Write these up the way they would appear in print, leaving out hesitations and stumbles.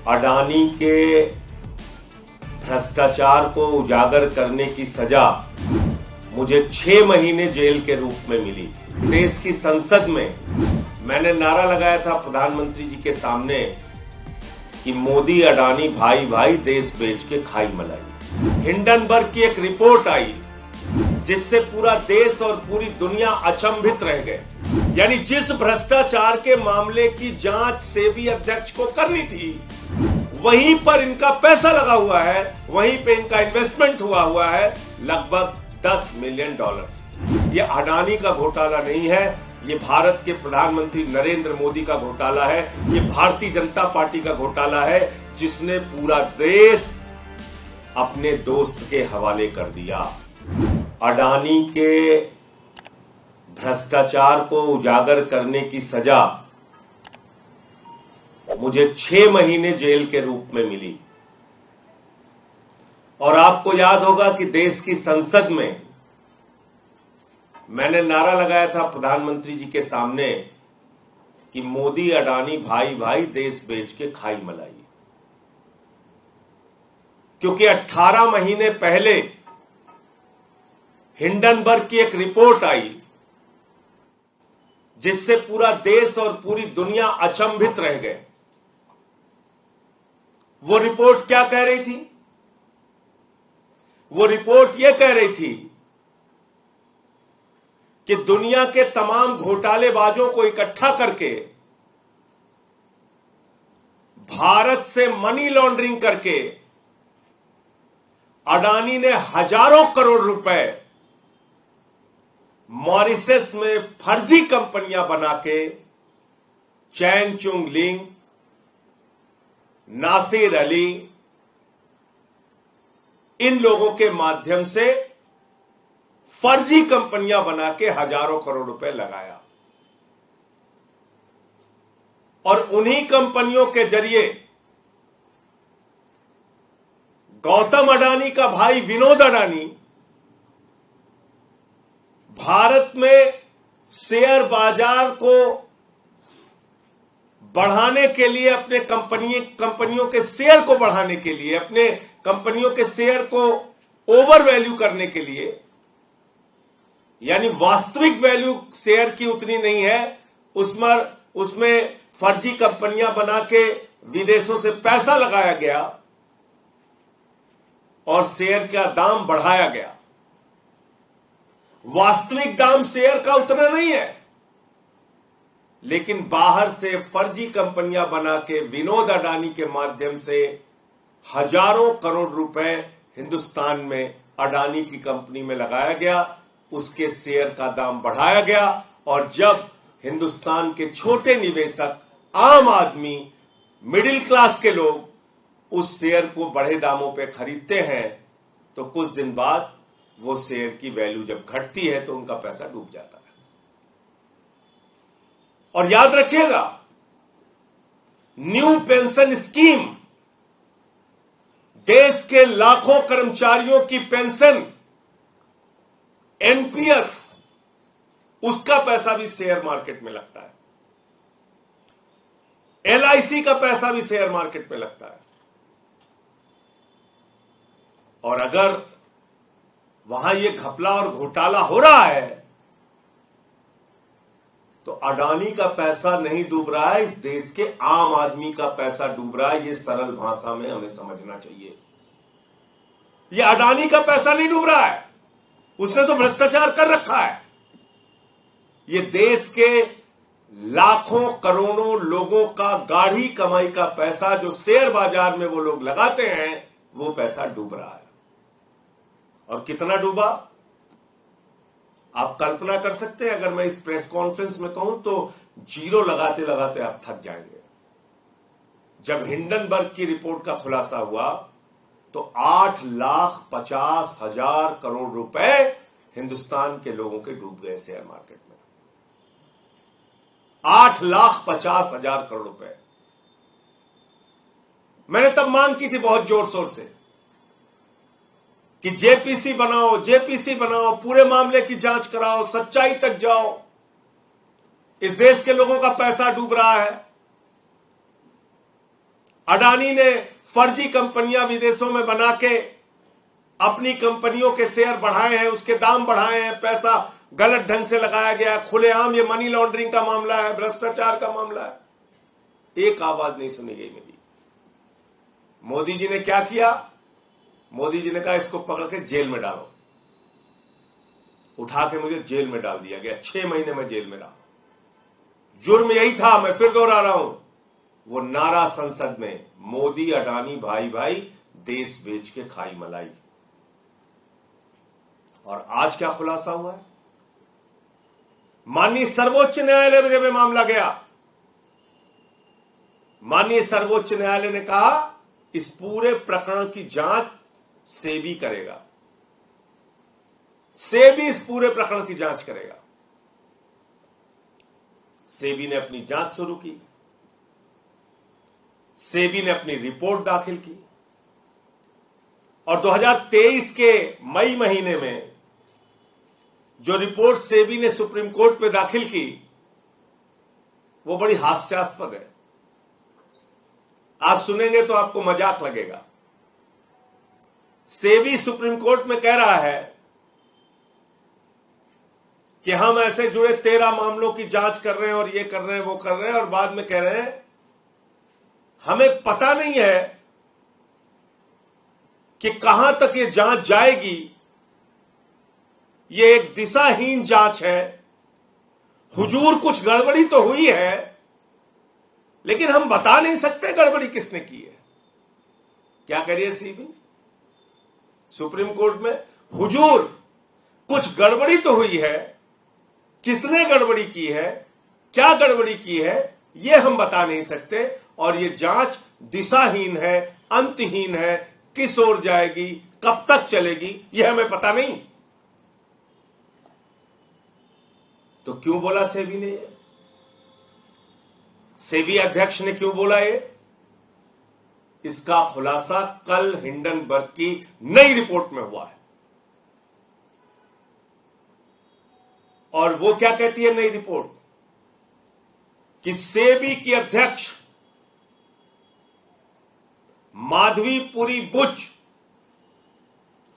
अडानी के भ्रष्टाचार को उजागर करने की सजा मुझे 6 महीने जेल के रूप में मिली। देश की संसद में मैंने नारा लगाया था प्रधानमंत्री जी के सामने कि मोदी अडानी भाई भाई देश बेच के खाई मलाई। हिंडनबर्ग की एक रिपोर्ट आई जिससे पूरा देश और पूरी दुनिया अचंभित रह गए। यानी जिस भ्रष्टाचार के मामले की जांच सेबी अध्यक्ष को करनी थी, वहीं पर इनका पैसा लगा हुआ है, वहीं पे इनका इन्वेस्टमेंट हुआ है लगभग $10 मिलियन। ये अडानी का घोटाला नहीं है, ये भारत के प्रधानमंत्री नरेंद्र मोदी का घोटाला है, ये भारतीय जनता पार्टी का घोटाला है, जिसने पूरा देश अपने दोस्त के हवाले कर दिया। अडानी के भ्रष्टाचार को उजागर करने की सजा मुझे 6 महीने जेल के रूप में मिली। और आपको याद होगा कि देश की संसद में मैंने नारा लगाया था प्रधानमंत्री जी के सामने कि मोदी अडानी भाई भाई देश बेच के खाई मलाई। क्योंकि 18 महीने पहले हिंडनबर्ग की एक रिपोर्ट आई जिससे पूरा देश और पूरी दुनिया अचंभित रह गए। वो रिपोर्ट क्या कह रही थी? वो रिपोर्ट यह कह रही थी कि दुनिया के तमाम घोटालेबाजों को इकट्ठा करके भारत से मनी लॉन्ड्रिंग करके अडानी ने हजारों करोड़ रुपए मॉरिशस में फर्जी कंपनियां बना के चैन चुंग लिंग, नासिर अली, इन लोगों के माध्यम से फर्जी कंपनियां बना के हजारों करोड़ रुपए लगाया। और उन्हीं कंपनियों के जरिए गौतम अडानी का भाई विनोद अडानी भारत में शेयर बाजार को बढ़ाने के लिए, अपने कंपनियों के शेयर को बढ़ाने के लिए, अपने कंपनियों के शेयर को ओवर वैल्यू करने के लिए, यानी वास्तविक वैल्यू शेयर की उतनी नहीं है, उसमें फर्जी कंपनियां बना के विदेशों से पैसा लगाया गया और शेयर का दाम बढ़ाया गया। वास्तविक दाम शेयर का उतना नहीं है, लेकिन बाहर से फर्जी कंपनियां बना के विनोद अडानी के माध्यम से हजारों करोड़ रुपए हिंदुस्तान में अडानी की कंपनी में लगाया गया, उसके शेयर का दाम बढ़ाया गया। और जब हिंदुस्तान के छोटे निवेशक, आम आदमी, मिडिल क्लास के लोग उस शेयर को बढ़े दामों पे खरीदते हैं, तो कुछ दिन बाद वो शेयर की वैल्यू जब घटती है तो उनका पैसा डूब जाता है। और याद रखिएगा, न्यू पेंशन स्कीम, देश के लाखों कर्मचारियों की पेंशन, एनपीएस, उसका पैसा भी शेयर मार्केट में लगता है। एलआईसी का पैसा भी शेयर मार्केट में लगता है। और अगर वहां ये घपला और घोटाला हो रहा है तो अडानी का पैसा नहीं डूब रहा है, इस देश के आम आदमी का पैसा डूब रहा है। ये सरल भाषा में हमें समझना चाहिए। ये अडानी का पैसा नहीं डूब रहा है, उसने तो भ्रष्टाचार कर रखा है। ये देश के लाखों करोड़ों लोगों का गाढ़ी कमाई का पैसा जो शेयर बाजार में वो लोग लगाते हैं, वो पैसा डूब रहा है। और कितना डूबा आप कल्पना कर सकते हैं? अगर मैं इस प्रेस कॉन्फ्रेंस में कहूं तो जीरो लगाते लगाते आप थक जाएंगे। जब हिंडनबर्ग की रिपोर्ट का खुलासा हुआ तो 8,50,000 करोड़ रुपए हिंदुस्तान के लोगों के डूब गए शेयर मार्केट में। 8,50,000 करोड़ रुपए। मैंने तब मांग की थी बहुत जोर शोर से कि जेपीसी बनाओ, जेपीसी बनाओ, पूरे मामले की जांच कराओ, सच्चाई तक जाओ। इस देश के लोगों का पैसा डूब रहा है। अडानी ने फर्जी कंपनियां विदेशों में बना के अपनी कंपनियों के शेयर बढ़ाए हैं, उसके दाम बढ़ाए हैं, पैसा गलत ढंग से लगाया गया, खुलेआम ये मनी लॉन्ड्रिंग का मामला है, भ्रष्टाचार का मामला है। एक आवाज नहीं सुनी गई मेरी। मोदी जी ने क्या किया? मोदी जी ने कहा इसको पकड़ के जेल में डालो। उठा के मुझे जेल में डाल दिया गया, 6 महीने में जेल में रहा। जुर्म यही था, मैं फिर दोहरा रहा हूं, वो नारा संसद में, मोदी अडानी भाई भाई देश बेच के खाई मलाई। और आज क्या खुलासा हुआ है? माननीय सर्वोच्च न्यायालय में जब मामला गया, माननीय सर्वोच्च न्यायालय ने कहा इस पूरे प्रकरण की जांच सेबी करेगा, सेबी इस पूरे प्रकरण की जांच करेगा। सेबी ने अपनी जांच शुरू की, सेबी ने अपनी रिपोर्ट दाखिल की और 2023 के मई महीने में जो रिपोर्ट सेबी ने सुप्रीम कोर्ट में दाखिल की वो बड़ी हास्यास्पद है। आप सुनेंगे तो आपको मजाक लगेगा। सेबी सुप्रीम कोर्ट में कह रहा है कि हम ऐसे जुड़े 13 मामलों की जांच कर रहे हैं और ये कर रहे हैं वो कर रहे हैं, और बाद में कह रहे हैं हमें पता नहीं है कि कहां तक ये जांच जाएगी, ये एक दिशाहीन जांच है, हुजूर कुछ गड़बड़ी तो हुई है लेकिन हम बता नहीं सकते गड़बड़ी किसने की है। क्या कह रही है सीबी सुप्रीम कोर्ट में? हुजूर कुछ गड़बड़ी तो हुई है, किसने गड़बड़ी की है, क्या गड़बड़ी की है, ये हम बता नहीं सकते, और ये जांच दिशाहीन है, अंतहीन है, किस ओर जाएगी, कब तक चलेगी, यह हमें पता नहीं। तो क्यों बोला सेबी ने? ये सेबी अध्यक्ष ने क्यों बोला? ये इसका खुलासा कल हिंडनबर्ग की नई रिपोर्ट में हुआ है। और वो क्या कहती है नई रिपोर्ट? कि सेबी की अध्यक्ष माधवीपुरी बुच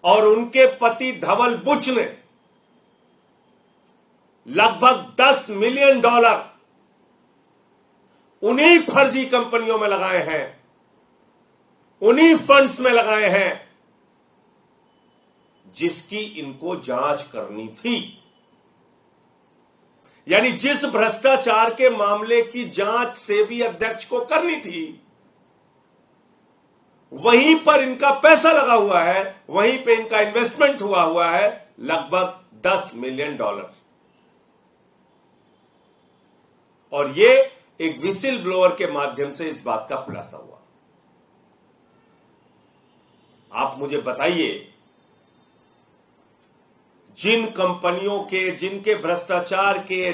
और उनके पति धवल बुच ने लगभग $10 मिलियन उन्हीं फर्जी कंपनियों में लगाए हैं, उन्हीं फंड्स में लगाए हैं जिसकी इनको जांच करनी थी। यानी जिस भ्रष्टाचार के मामले की जांच सेबी अध्यक्ष को करनी थी, वहीं पर इनका पैसा लगा हुआ है, वहीं पे इनका इन्वेस्टमेंट हुआ है लगभग $10 मिलियन। और ये एक विसिल ब्लोअर के माध्यम से इस बात का खुलासा हुआ। आप मुझे बताइए, जिन कंपनियों के, जिनके भ्रष्टाचार के,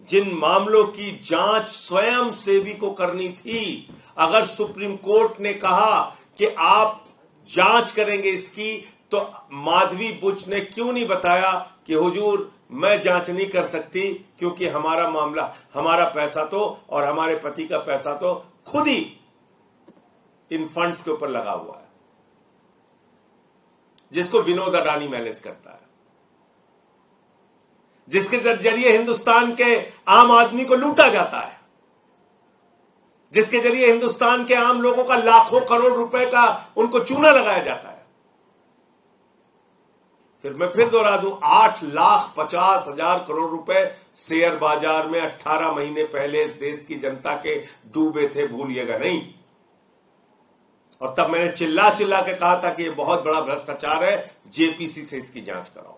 जिन मामलों की जांच स्वयं सेबी को करनी थी, अगर सुप्रीम कोर्ट ने कहा कि आप जांच करेंगे इसकी, तो माधवी बुच ने क्यों नहीं बताया कि हुजूर मैं जांच नहीं कर सकती क्योंकि हमारा मामला, हमारा पैसा तो और हमारे पति का पैसा तो खुद ही इन फंड्स के ऊपर लगा हुआ है, जिसको विनोद अडानी मैनेज करता है, जिसके जरिए हिंदुस्तान के आम आदमी को लूटा जाता है, जिसके जरिए हिंदुस्तान के आम लोगों का लाखों करोड़ रुपए का उनको चूना लगाया जाता है। फिर मैं फिर दोहरा दूं, 8,50,000 करोड़ रुपए शेयर बाजार में 18 महीने पहले इस देश की जनता के डूबे थे, भूलिएगा नहीं। और तब मैंने चिल्ला चिल्ला के कहा था कि यह बहुत बड़ा भ्रष्टाचार है, जेपीसी से इसकी जांच कराओ।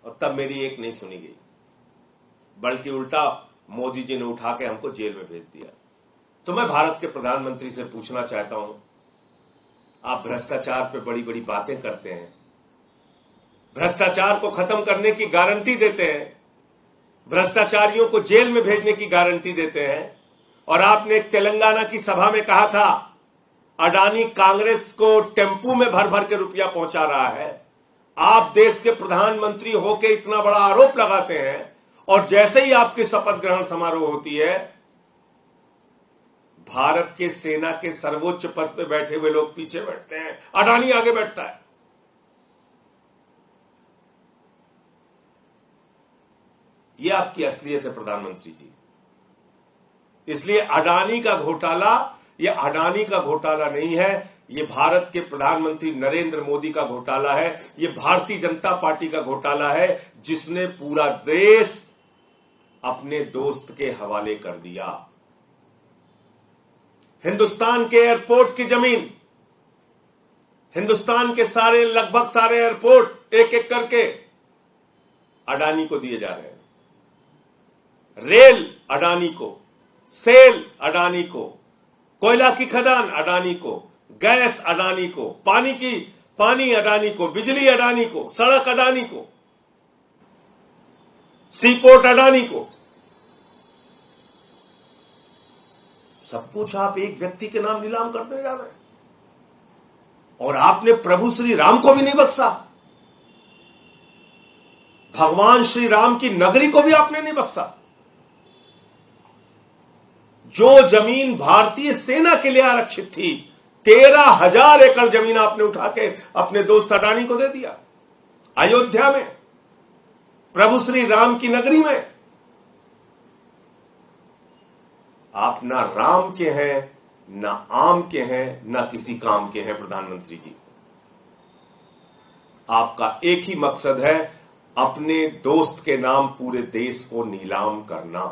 और तब मेरी एक नहीं सुनी गई, बल्कि उल्टा मोदी जी ने उठा के हमको जेल में भेज दिया। तो मैं भारत के प्रधानमंत्री से पूछना चाहता हूं, आप भ्रष्टाचार पे बड़ी बड़ी बातें करते हैं, भ्रष्टाचार को खत्म करने की गारंटी देते हैं, भ्रष्टाचारियों को जेल में भेजने की गारंटी देते हैं, और आपने एक तेलंगाना की सभा में कहा था अडानी कांग्रेस को टेम्पू में भर भर के रुपया पहुंचा रहा है। आप देश के प्रधानमंत्री होकर इतना बड़ा आरोप लगाते हैं और जैसे ही आपकी शपथ ग्रहण समारोह होती है, भारत के सेना के सर्वोच्च पद पे बैठे हुए लोग पीछे बैठते हैं, अडानी आगे बैठता है। ये आपकी असलियत है प्रधानमंत्री जी। इसलिए अडानी का घोटाला ये अडानी का घोटाला नहीं है, ये भारत के प्रधानमंत्री नरेंद्र मोदी का घोटाला है, ये भारतीय जनता पार्टी का घोटाला है, जिसने पूरा देश अपने दोस्त के हवाले कर दिया। हिंदुस्तान के एयरपोर्ट की जमीन, हिंदुस्तान के सारे लगभग सारे एयरपोर्ट एक एक करके अडानी को दिए जा रहे हैं। रेल अडानी को, सेल अडानी को, कोयला की खदान अडानी को, गैस अडानी को, पानी अडानी को, बिजली अडानी को, सड़क अडानी को, सीपोर्ट अडानी को। सब कुछ आप एक व्यक्ति के नाम नीलाम करते जा रहे हैं। और आपने प्रभु श्री राम को भी नहीं बख्शा, भगवान श्री राम की नगरी को भी आपने नहीं बख्शा। जो जमीन भारतीय सेना के लिए आरक्षित थी, 13,000 एकड़ जमीन आपने उठा के अपने दोस्त अडानी को दे दिया। अयोध्या में, प्रभु श्री राम की नगरी में। आप ना राम के हैं, ना आम के हैं, ना किसी काम के हैं प्रधानमंत्री जी। आपका एक ही मकसद है, अपने दोस्त के नाम पूरे देश को नीलाम करना।